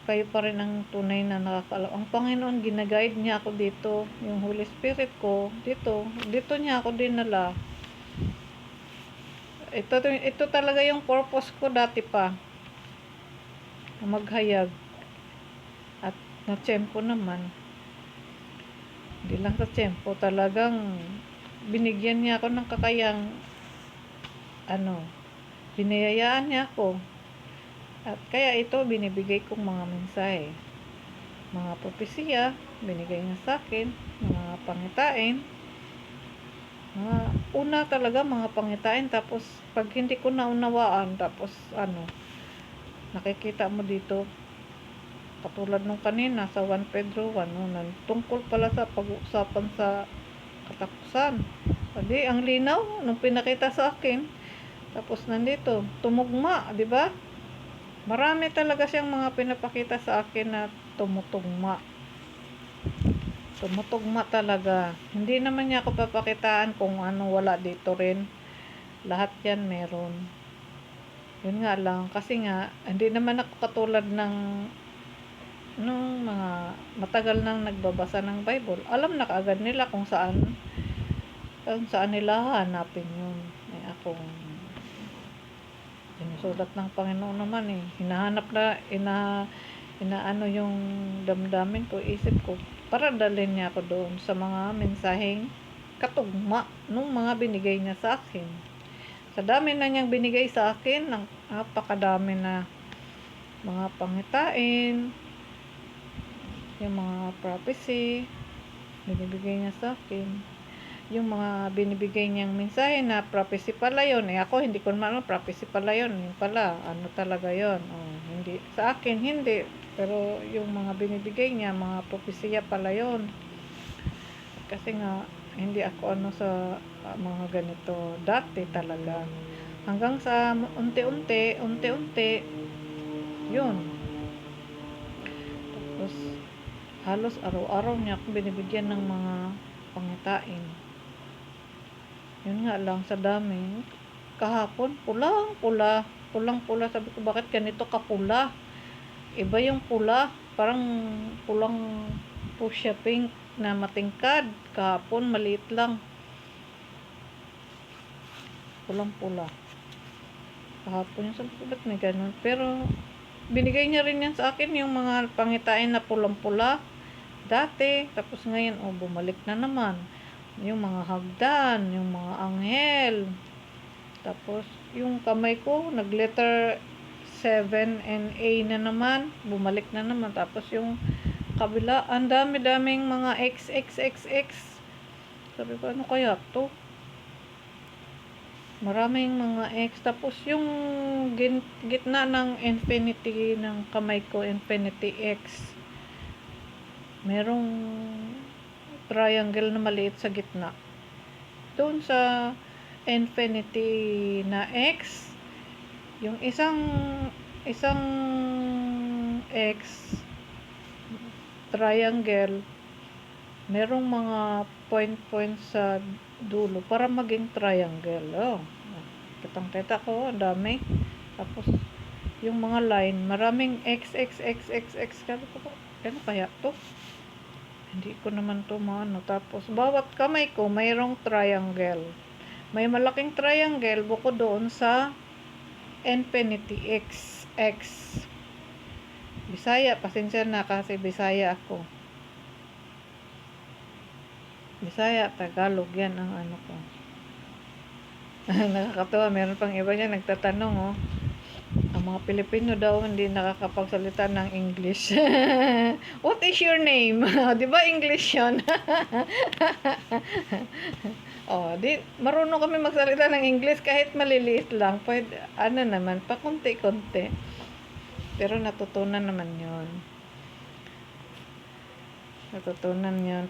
Kayo pa rin ang tunay na nakakaalam. Ang Panginoon, ginaguide niya ako dito. Yung Holy Spirit ko, dito niya ako dinala. Ito talaga yung purpose ko dati pa. Maghayag. At na-tsempo naman. Hindi lang sa tsempo, talagang binigyan niya ako ng kakayang biniyayaan niya ako. At kaya ito, binibigay kong mga mensahe. Mga propesiya, binigay niya sa akin. Mga pangitain. Una talaga, mga pangitain. Tapos, pag hindi ko naunawaan, tapos, nakikita mo dito, katulad nung kanina, sa 1 Pedro 1, tungkol pala sa pag-uusapan sa katapusan. Hindi, ang linaw, nung pinakita sa akin. Tapos, nandito, tumugma, di ba? Marami talaga siyang mga pinapakita sa akin na tumutugma. Tumutugma talaga. Hindi naman niya ako papakitaan kung ano wala dito rin. Lahat yan meron. Yun nga lang. Kasi nga, hindi naman ako katulad ng nung mga matagal nang nagbabasa ng Bible. Alam na kaagad nila kung saan nila hanapin yun. Akong sinusulat ng Panginoon naman hinahanap na inaano yung damdamin ko, isip ko, para dalhin niya ako doon sa mga mensaheng katugma nung mga binigay niya sa akin. Sa dami na niyang binigay sa akin, napakadami na mga pangitain, yung mga prophecy binibigay niya sa akin. Yung mga binibigay niyang mensahe na prophecy pala yun. Ako hindi ko naman prophecy pala yun. Yung pala, talaga yun. Hindi. Sa akin, hindi. Pero yung mga binibigay niya, mga propesya pala yun. Kasi nga, hindi ako sa mga ganito. Dati talaga. Hanggang sa unti-unti, yun. Tapos, halos araw-araw niya ako binibigyan ng mga pangitain. Yun nga lang, sa dami. Kahapon, pulang-pula. Sabi ko, bakit ganito kapula? Iba yung pula. Parang pulang fuchsia pink na matingkad. Kahapon, maliit lang. Pulang-pula. Kahapon yung sabi ko, ba't may ganun? Pero, binigay niya rin yan sa akin, yung mga pangitain na pulang-pula dati. Tapos ngayon, bumalik na naman. Yung mga hagdan, yung mga anghel. Tapos, yung kamay ko, nag-letter 7 and A na naman. Bumalik na naman. Tapos, yung kabila, ang dami-daming mga XXXX. Sabi ko, ano kaya to? Maraming mga X. Tapos, yung gitna ng infinity ng kamay ko, infinity X. Merong triangle na maliit sa gitna. Doon sa infinity na X, yung isang X triangle, merong mga point sa dulo para maging triangle. Kitang-kita ko, ang dami. Tapos, yung mga line, maraming X. Sabi ko, ano kaya to? Hindi ko naman to maano. Tapos, bawat kamay ko, mayroong triangle. May malaking triangle bukod doon sa infinity X. Bisaya, pasensya na kasi Bisaya ako. Bisaya, Tagalog, yan ang ano ko. Nakakatawa, meron pang iba niya nagtatanong, ang mga Pilipino daw hindi nakakapagsalita ng English. What is your name? Di ba English yun? Marunong kami magsalita ng English kahit maliliit lang. Pwede, naman, pa konti-konti. Pero natutunan naman yun.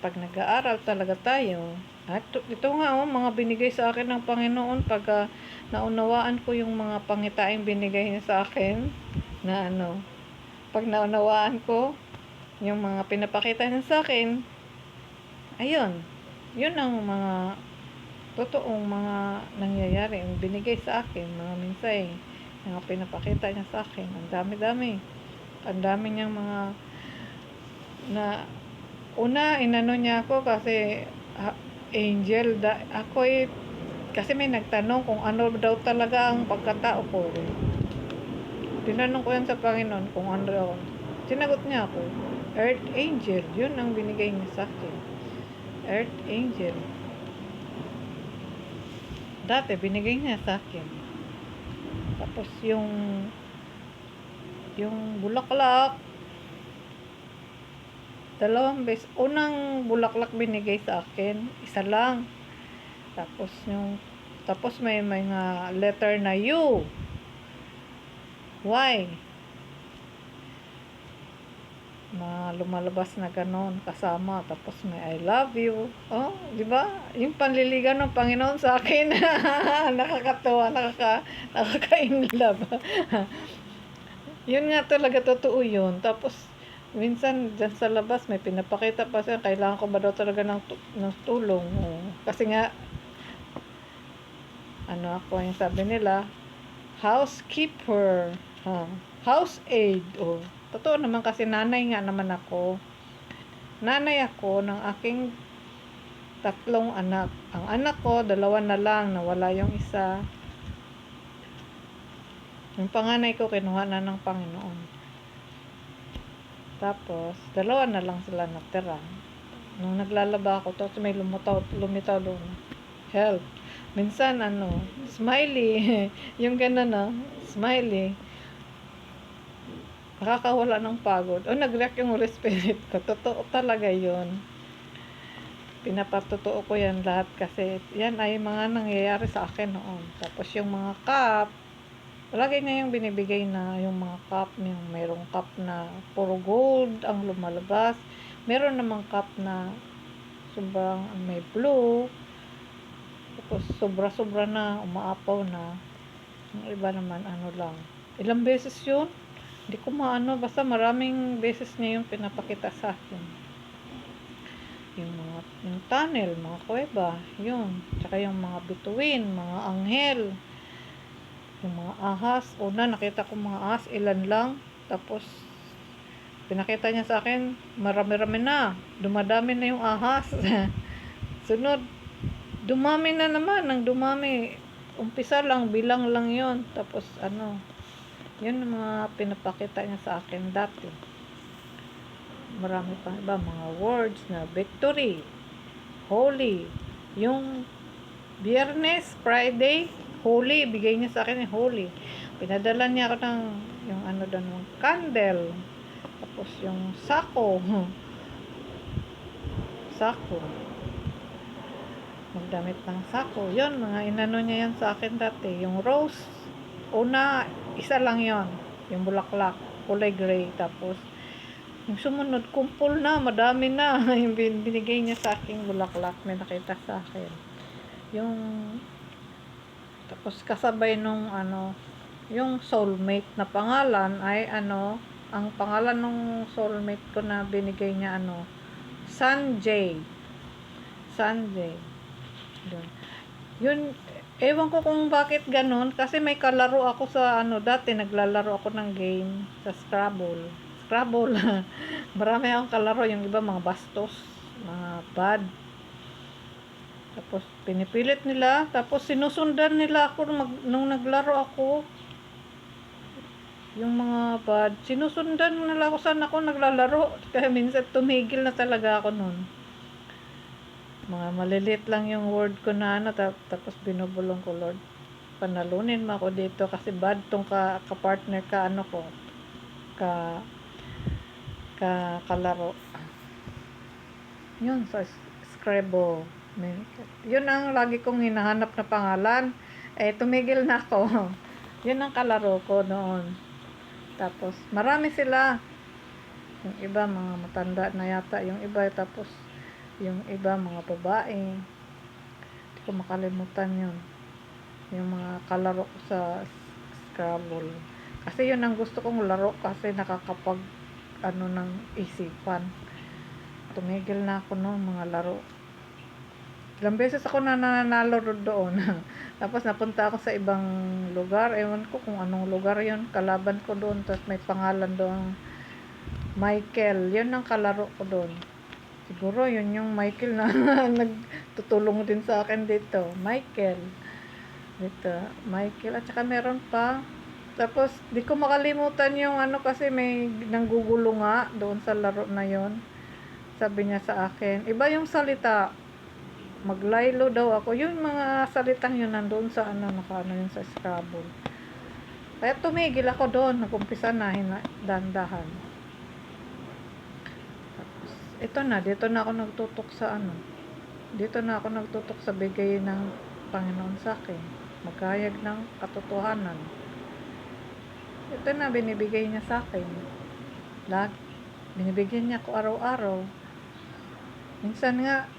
Pag nag-aaral talaga tayo. At ito nga, mga binigay sa akin ng Panginoon pag naunawaan ko yung mga pangitaing binigay niya sa akin na pag naunawaan ko yung mga pinapakita niya sa akin, ayun, yun ang mga totoong mga nangyayari, yung binigay sa akin, mga minsay, mga pinapakita niya sa akin. Ang dami niyang mga una, inano niya ako kasi angel. Kasi may nagtanong kung ano daw talaga ang pagkatao ko. Tinanong ko yan sa Panginoon kung ano daw. Sinagot niya ako, Earth Angel. Yun ang binigay niya sa akin. Earth Angel. Dati, binigay niya sa akin. Tapos yung bulaklak, 2 beses. Unang bulaklak binigay sa akin, 1 lang. Tapos may mga letter na U, Y, na lumalabas na ganon kasama. Tapos may I love you. Di ba? Yung panliligaw ng Panginoon sa akin. Nakakatawa, nakaka-inlove. Yun nga talaga, totoo yun. Tapos minsan dyan sa labas may pinapakita pa siya, kailangan ko ba daw talaga ng tulong. Kasi nga ako, yung sabi nila, housekeeper, house aid. Totoo naman kasi nanay nga naman ako. Nanay ako ng aking 3 anak. Ang anak ko, 2 na lang, nawala yung isa. Yung panganay ko, kinuha na ng Panginoon. Tapos, 2 na lang sila natira. Nung naglalaba ako, tapos may lumitaw doon. Help. Minsan, smiley. Yung gano'n, smiley. Nakakawala ng pagod. Nag-react yung Holy Spirit ko. Totoo talaga yun. Pinapatotoo ko yan lahat kasi yan ay mga nangyayari sa akin noon. Tapos yung mga cup, palagi niya yung binibigay na yung mga cup, yung mayroong cup na puro gold ang lumalabas. Meron namang cup na sobrang may blue. Tapos sobra-sobra na, umaapaw na. Yung iba naman, lang. Ilang beses yun? Hindi ko basta maraming beses niya yung pinapakita sa akin. Yung tunnel, mga kuweba, yun. Tsaka yung mga bituin, mga anghel. Yung mga ahas. Nakita ko mga ahas, ilan lang. Tapos, pinakita niya sa akin, marami-rami na. Dumadami na yung ahas. Sunod, dumami na naman. Nang dumami, umpisa lang, bilang lang yon. Tapos, Yun ang mga pinapakita niya sa akin dati. Marami pang iba, mga words na victory, holy. Yung Biyernes, Friday, holy. Bigay niya sa akin yung holy. Pinadala niya ako ng yung ano doon, yung candle. Tapos yung sako. Sako. Magdamit ng sako. Yun, mga inano niya yan sa akin dati. Yung rose, una, isa lang yon, yung bulaklak, kulay gray. Tapos, yung sumunod, kumpul na, madami na. Yung binigay niya sa aking bulaklak, may nakita sa akin. Yung, tapos kasabay nung ano, yung soulmate na pangalan ay ano, ang pangalan ng soulmate ko na binigay niya ano, Sanjay. Sanjay. Yun, ewan ko kung bakit ganun, kasi may kalaro ako sa ano, dati naglalaro ako ng game sa Scrabble. Scrabble. Marami akong kalaro, yung iba mga bastos, mga bad. Tapos pinipilit nila, tapos sinusundan nila ako nung naglaro ako. Yung mga bad, sinusundan nila ako saan ako naglalaro. Kaya minsan tumigil na talaga ako nun. Mga maliliit lang yung word ko na ano, tapos binubulong ko, Lord, panalunin mo ako dito kasi bad tong ka-partner ka ano ko, ka kalaro. Yun, sa Scrabble. Yun ang lagi kong hinahanap na pangalan. Eh, tumigil na ako. Yun ang kalaro ko noon. Tapos, marami sila. Yung iba, mga matanda na yata. Yung iba, tapos, yung iba, mga babae. Hindi ko makalimutan yun. Yung mga kalaro ko sa Scrabble. Kasi yun ang gusto kong laro kasi nakakapag ano ng isipan. Tumigil na ako noon mga laro. Ilang beses ako nananalo doon. Tapos napunta ako sa ibang lugar. Ewan ko kung anong lugar yun. Kalaban ko doon. Tapos may pangalan doon. Michael. Yun ang kalaro ko doon. Siguro yun yung Michael na nagtutulong din sa akin dito. Michael. Dito. Michael. At saka meron pa. Tapos di ko makalimutan yung ano kasi may nanggugulo nga doon sa laro na yon. Sabi niya sa akin. Iba yung salita. Maglaylo daw ako. Yung mga salitang yun nandoon sa ano, nakaano yun sa Scrabble. Kaya tumigil ako doon. Nagumpisa na, dandahan. Tapos, ito na, dito na ako nagtutok sa ano. Dito na ako nagtutok sa bigay ng Panginoon sa akin. Magkayag ng katotohanan. Ito na, binibigay niya sa akin. Binibigyan niya ako araw-araw. Minsan nga,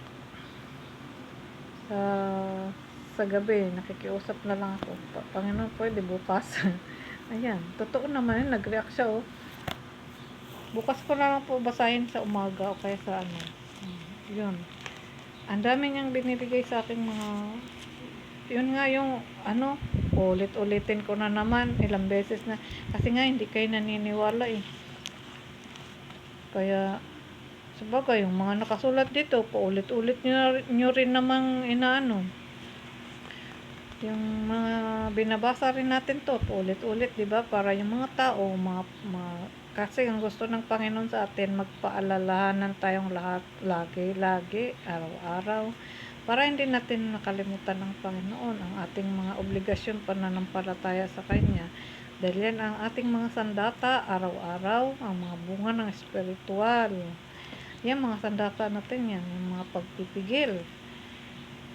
sa gabi, nakikiusap na lang ako. Panginoon, pwede bukas. Ayan, totoo naman yun, nag-react siya, oh. Bukas ko na lang po basahin sa umaga o kaya sa ano. Yun. Ang dami niyang binibigay sa aking mga, yun nga yung, ano, ulit-ulitin ko na naman, ilang beses na. Kasi nga, hindi kayo naniniwala, eh. Kaya, sabagay, yung mga nakasulat dito, paulit-ulit nyo rin namang inaano. Yung mga binabasa rin natin to, paulit-ulit, di ba? Para yung mga tao, kasi ang gusto ng Panginoon sa atin, magpaalalahanan tayong lahat, lagi, araw-araw. Para hindi natin nakalimutan ng Panginoon ang ating mga obligasyon, pananampalataya sa Kanya. Dahil yan ang ating mga sandata, araw-araw, ang mga bunga ng espiritual. Yan, mga sandata natin yan. Yung mga pagpipigil,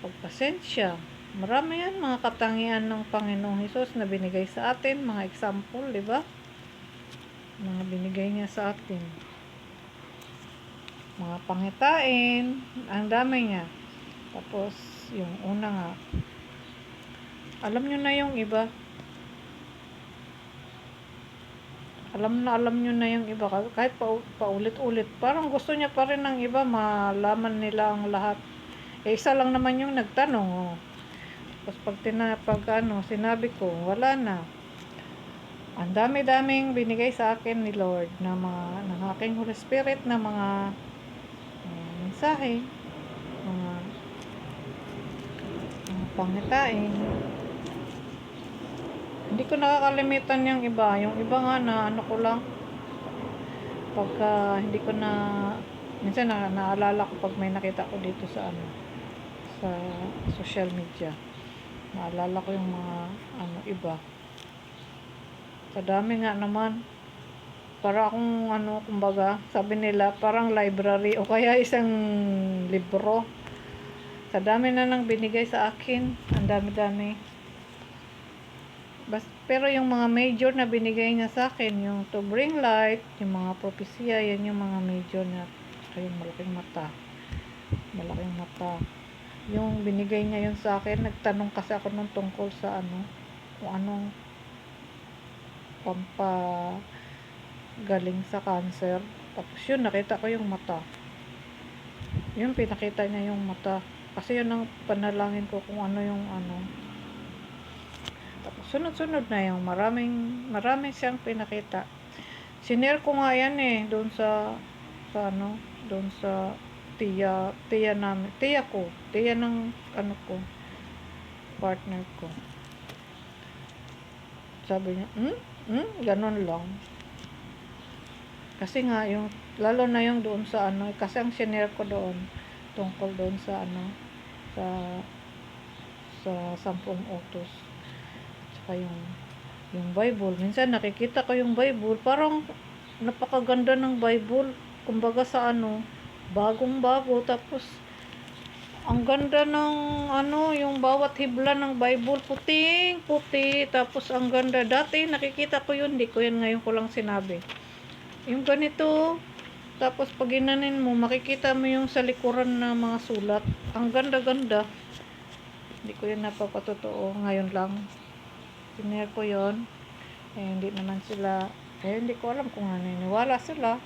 pagpasensya. Marami yan, mga katangian ng Panginoong Hesus na binigay sa atin. Mga example, di ba? Mga binigay niya sa atin. Mga pangitain. Ang dami niya. Tapos, yung una nga. Alam nyo na yung iba. Alam nyo na yung iba, kahit paulit-ulit. Parang gusto niya pa rin ng iba, malaman nila ang lahat. Eh, isa lang naman yung nagtanong, oh. Tapos sinabi ko, wala na. Ang dami-daming binigay sa akin ni Lord na ng aking Holy Spirit na mga mensahe, mga pangitain. Hindi ko nakakalimitan yung iba. Yung iba nga na ano ko lang, pagka hindi ko na, minsan naalala ko pag may nakita ko dito sa ano, sa social media. Naalala ko yung mga ano iba. Sa dami nga naman. Para akong ano, kumbaga, sabi nila, parang library o kaya isang libro. Sa dami na nang binigay sa akin. Ang dami-dami. Pero yung mga major na binigay niya sa akin, yung To Bring Light, yung mga propesya, yan yung mga major na, yung malaking mata. Malaking mata. Yung binigay niya yun sa akin, nagtanong kasi ako nung tungkol sa ano, kung anong galing sa cancer. Tapos yun, nakita ko yung mata. Yun, pinakita niya yung mata. Kasi yun ang panalangin ko kung ano yung ano. Tapos sunod-sunod na yung maraming siyang pinakita. Sinare ko nga yan doon sa ano, doon sa tiya namin, tiya ng ano ko, partner ko. Sabi niya, ganun lang. Kasi nga, yung, lalo na yung doon sa ano, kasi ang sinare ko doon, tungkol doon sa ano, sa 10 utos. Tsaka yung Bible. Minsan nakikita ko yung Bible, parang napakaganda ng Bible. Kumbaga sa ano, bagong-bago. Tapos, ang ganda ng ano, yung bawat hibla ng Bible, puting-puti. Tapos, ang ganda. Dati, nakikita ko yun. Di ko yan ngayon ko lang sinabi. Yung ganito, tapos pag ginanin mo, makikita mo yung sa likuran na mga sulat. Ang ganda-ganda. Hindi ko yun napapatotoo. Ngayon lang. Sinare ko yun. Hindi naman sila, hindi ko alam kung naniniwala sila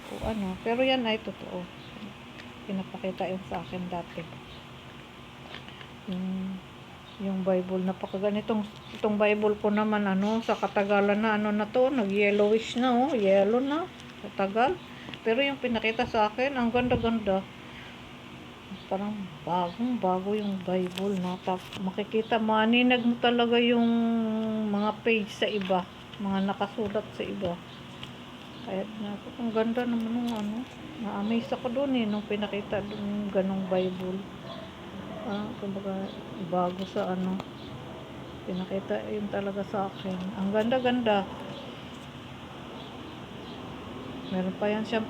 o ano. Pero yan ay totoo. Pinapakita yun sa akin dati. Yung Bible, itong Bible ko naman, ano, sa katagalan na, ano na to, nag-yellowish na, yellow na, katagal. Pero yung pinakita sa akin, ang ganda-ganda. Parang bagong-bago yung Bible, no? Makikita, maninag mo talaga yung mga page sa iba, mga nakasulat sa iba. Kaya ang ganda naman ng ano, na-amaze ako doon nung pinakita doon ganong Bible. Kumbaga, bago sa ano, pinakita yun talaga sa akin. Ang ganda-ganda. Meron pa yan siya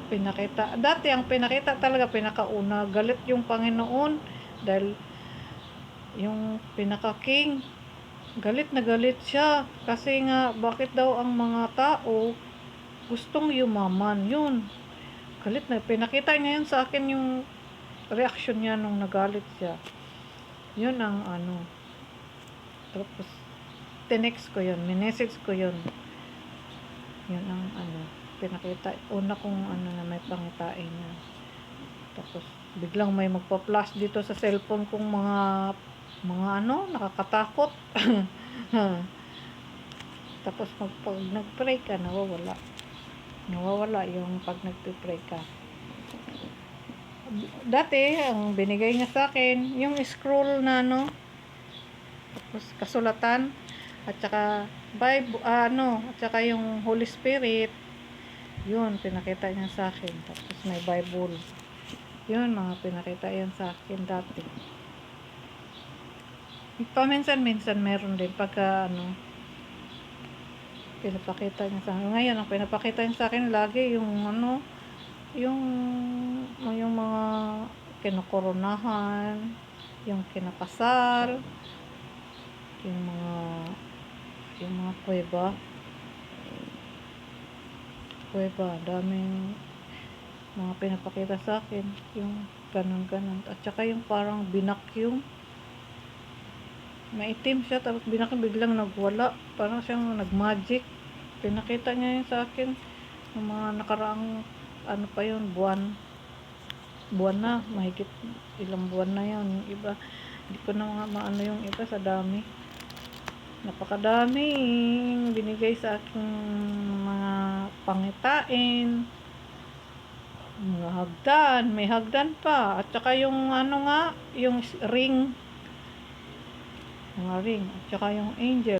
pinakita. Dati ang pinakita talaga, pinakauna, galit yung Panginoon dahil yung pinaka-king, galit na galit siya. Kasi nga, bakit daw ang mga tao gustong yumaman? Yun. Galit na. Pinakita niya yun sa akin yung reaction niya nung nagalit siya. Yun ang ano. Tapos, tinext ko yun. Minessage ko yun. Yun ang ano. Pinakita. Una kong ano na may pangitain niya. Tapos, biglang may magpa-flash dito sa cellphone kong mga ano, nakakatakot. Tapos, pag nag-pray ka, nawawala. Nawawala yung pag nag-pray ka. Dati, ang binigay niya sa akin, yung scroll na ano, tapos kasulatan, at saka Bible, at saka yung Holy Spirit, yun, pinakita niya sa akin. Tapos may Bible. Yun, mga pinakita yan sa akin dati. Paminsan-minsan meron din pagka ano, pinapakita niya sa akin. Ngayon, ang pinapakita niya sa akin lagi yung ano, yung mga kinokoronahan, yung kinakasal, yung mga kuweba, daming mga pinapakita sa akin, yung ganun-ganun. At saka yung parang binakyum, maitim siya, tapos binakyum, biglang nagwala, parang siyang nagmagic. Pinakita niya yun sa akin, yung mga nakaraang ano pa yun, buwan na, mahigit ilang buwan na yun. Yung iba, hindi ko na maano yung iba, sa dami, napakadaming binigay sa aking mga pangitain, mga hagdan, may hagdan pa, at saka yung ano nga, yung ring, mga ring, at saka yung angel.